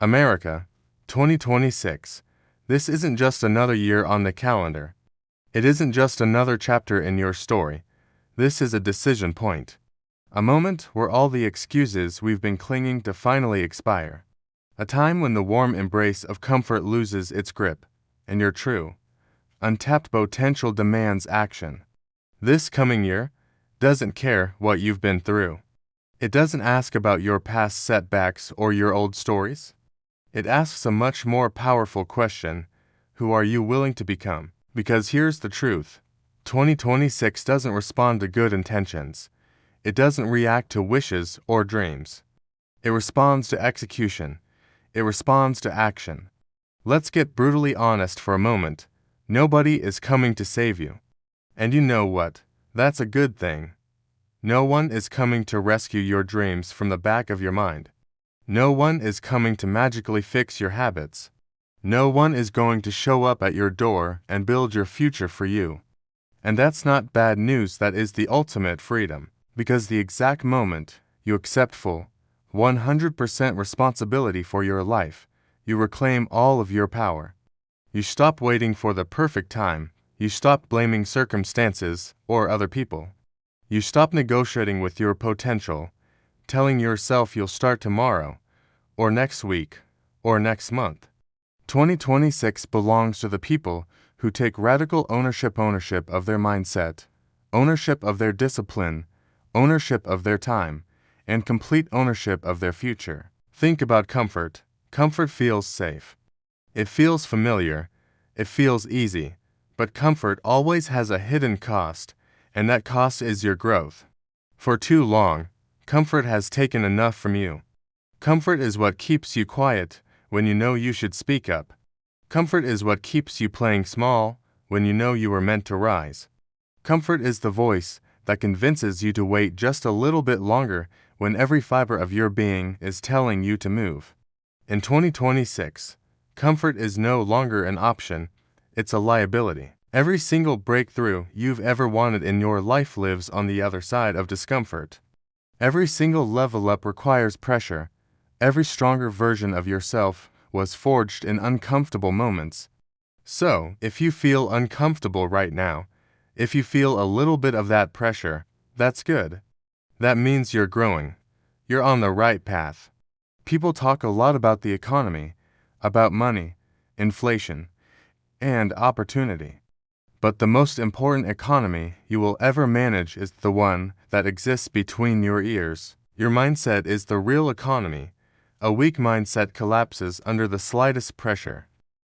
America, 2026. This isn't just another year on the calendar. It isn't just another chapter in your story. This is a decision point. A moment where all the excuses we've been clinging to finally expire. A time when the warm embrace of comfort loses its grip, and your true, untapped potential demands action. This coming year doesn't care what you've been through. It doesn't ask about your past setbacks or your old stories. It asks a much more powerful question: who are you willing to become? Because here's the truth: 2026 doesn't respond to good intentions. It doesn't react to wishes or dreams. It responds to execution. It responds to action. Let's get brutally honest for a moment. Nobody is coming to save you. And you know what? That's a good thing. No one is coming to rescue your dreams from the back of your mind. No one is coming to magically fix your habits. No one is going to show up at your door and build your future for you. And that's not bad news. That is the ultimate freedom. Because the exact moment you accept full, 100% responsibility for your life, you reclaim all of your power. You stop waiting for the perfect time. You stop blaming circumstances or other people. You stop negotiating with your potential, telling yourself you'll start tomorrow, or next week, or next month. 2026 belongs to the people who take radical ownership of their mindset, ownership of their discipline, ownership of their time, and complete ownership of their future. Think about comfort. Comfort feels safe. It feels familiar. It feels easy. But comfort always has a hidden cost, and that cost is your growth. For too long, comfort has taken enough from you. Comfort is what keeps you quiet when you know you should speak up. Comfort is what keeps you playing small when you know you were meant to rise. Comfort is the voice that convinces you to wait just a little bit longer when every fiber of your being is telling you to move. In 2026, comfort is no longer an option, it's a liability. Every single breakthrough you've ever wanted in your life lives on the other side of discomfort. Every single level up requires pressure. Every stronger version of yourself was forged in uncomfortable moments. So, if you feel uncomfortable right now, if you feel a little bit of that pressure, that's good. That means you're growing. You're on the right path. People talk a lot about the economy, about money, inflation, and opportunity. But the most important economy you will ever manage is the one that exists between your ears. Your mindset is the real economy. A weak mindset collapses under the slightest pressure.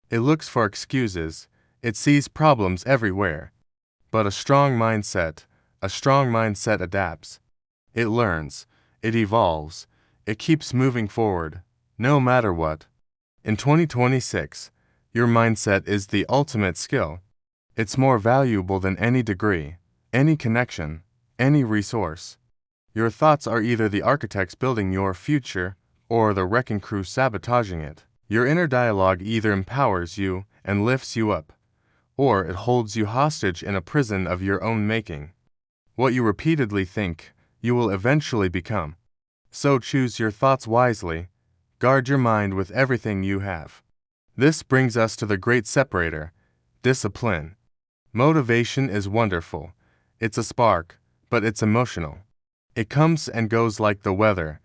It looks for excuses. It sees problems everywhere. But a strong mindset adapts. It learns. It evolves. It keeps moving forward, no matter what. In 2026, your mindset is the ultimate skill. It's more valuable than any degree, any connection, any resource. Your thoughts are either the architects building your future or the wrecking crew sabotaging it. Your inner dialogue either empowers you and lifts you up, or it holds you hostage in a prison of your own making. What you repeatedly think, you will eventually become. So choose your thoughts wisely. Guard your mind with everything you have. This brings us to the great separator: discipline. Motivation is wonderful. It's a spark, but it's emotional. It comes and goes like the weather.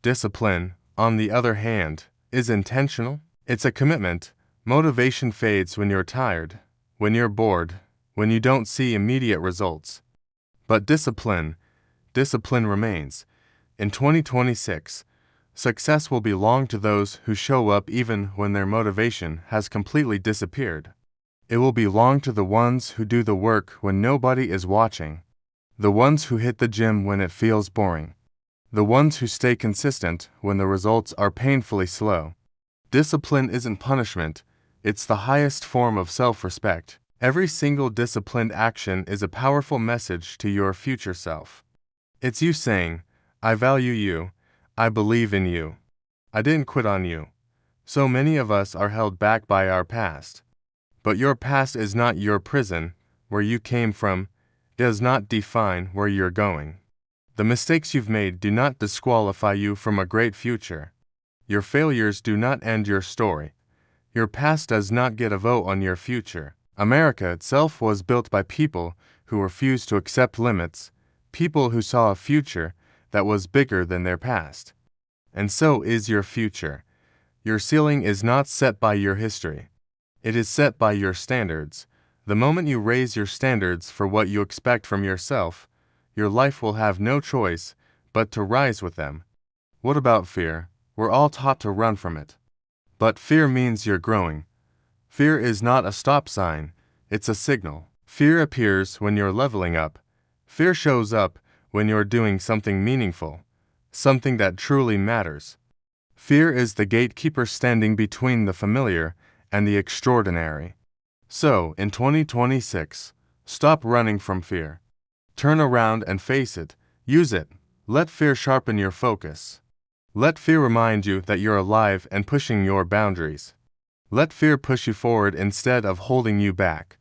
Discipline, on the other hand, is intentional. It's a commitment. Motivation fades when you're tired, when you're bored, when you don't see immediate results. But discipline remains. In 2026, success will belong to those who show up even when their motivation has completely disappeared. It will belong to the ones who do the work when nobody is watching. The ones who hit the gym when it feels boring. The ones who stay consistent when the results are painfully slow. Discipline isn't punishment. It's the highest form of self-respect. Every single disciplined action is a powerful message to your future self. It's you saying, "I value you. I believe in you. I didn't quit on you." So many of us are held back by our past. But your past is not your prison. Where you came from does not define where you're going. The mistakes you've made do not disqualify you from a great future. Your failures do not end your story. Your past does not get a vote on your future. America itself was built by people who refused to accept limits, people who saw a future that was bigger than their past. And so is your future. Your ceiling is not set by your history. It is set by your standards. The moment you raise your standards for what you expect from yourself, your life will have no choice but to rise with them. What about fear? We're all taught to run from it. But fear means you're growing. Fear is not a stop sign, it's a signal. Fear appears when you're leveling up. Fear shows up when you're doing something meaningful, something that truly matters. Fear is the gatekeeper standing between the familiar and the extraordinary. So, in 2026, stop running from fear. Turn around and face it. Use it. Let fear sharpen your focus. Let fear remind you that you're alive and pushing your boundaries. Let fear push you forward instead of holding you back.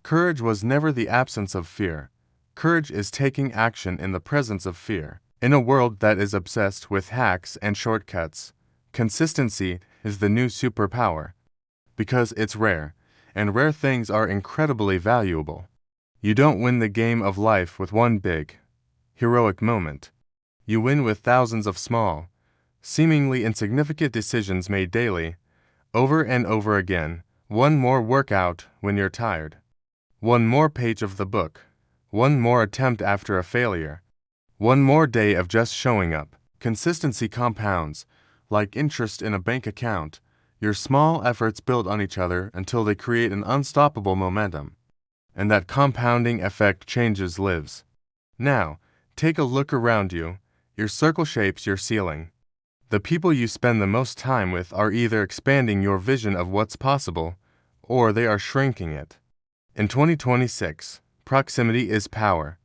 Courage was never the absence of fear. Courage is taking action in the presence of fear. In a world that is obsessed with hacks and shortcuts, consistency is the new superpower. Because it's rare, and rare things are incredibly valuable. You don't win the game of life with one big, heroic moment. You win with thousands of small, seemingly insignificant decisions made daily, over and over again. One more workout when you're tired. One more page of the book. One more attempt after a failure. One more day of just showing up. Consistency compounds, like interest in a bank account. Your small efforts build on each other until they create an unstoppable momentum. And that compounding effect changes lives. Now, take a look around you. Your circle shapes your ceiling. The people you spend the most time with are either expanding your vision of what's possible, or they are shrinking it. In 2026, proximity is power.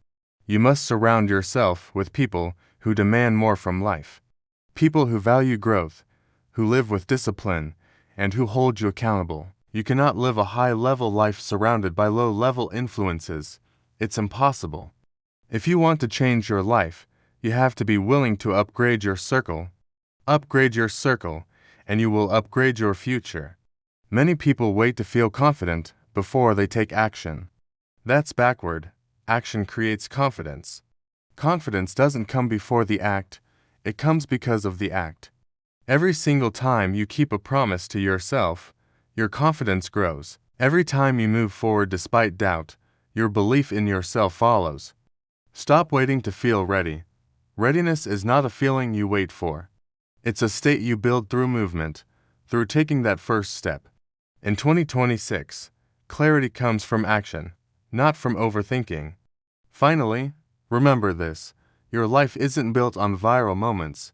You must surround yourself with people who demand more from life. People who value growth, who live with discipline, and who hold you accountable. You cannot live a high-level life surrounded by low-level influences. It's impossible. If you want to change your life, you have to be willing to upgrade your circle. Upgrade your circle, and you will upgrade your future. Many people wait to feel confident before they take action. That's backward. Action creates confidence. Confidence doesn't come before the act, it comes because of the act. Every single time you keep a promise to yourself, your confidence grows. Every time you move forward despite doubt, your belief in yourself follows. Stop waiting to feel ready. Readiness is not a feeling you wait for. It's a state you build through movement, through taking that first step. In 2026, clarity comes from action, not from overthinking. Finally, remember this: your life isn't built on viral moments.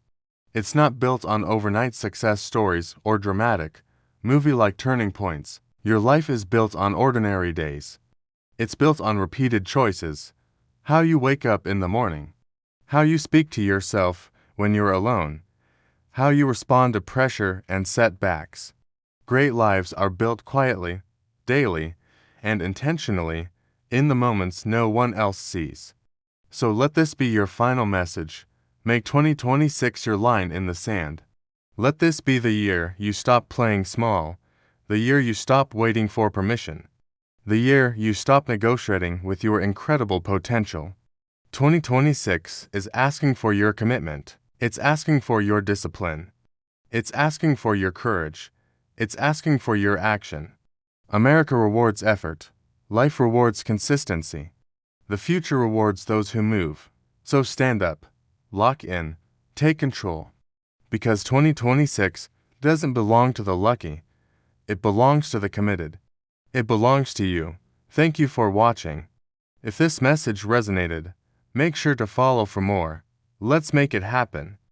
It's not built on overnight success stories or dramatic, movie-like turning points. Your life is built on ordinary days. It's built on repeated choices. How you wake up in the morning. How you speak to yourself when you're alone. How you respond to pressure and setbacks. Great lives are built quietly, daily, and intentionally, in the moments no one else sees. So let this be your final message. Make 2026 your line in the sand. Let this be the year you stop playing small, the year you stop waiting for permission, the year you stop negotiating with your incredible potential. 2026 is asking for your commitment. It's asking for your discipline. It's asking for your courage. It's asking for your action. America rewards effort. Life rewards consistency. The future rewards those who move. So stand up, lock in, take control. Because 2026 doesn't belong to the lucky. It belongs to the committed. It belongs to you. Thank you for watching. If this message resonated, make sure to follow for more. Let's make it happen.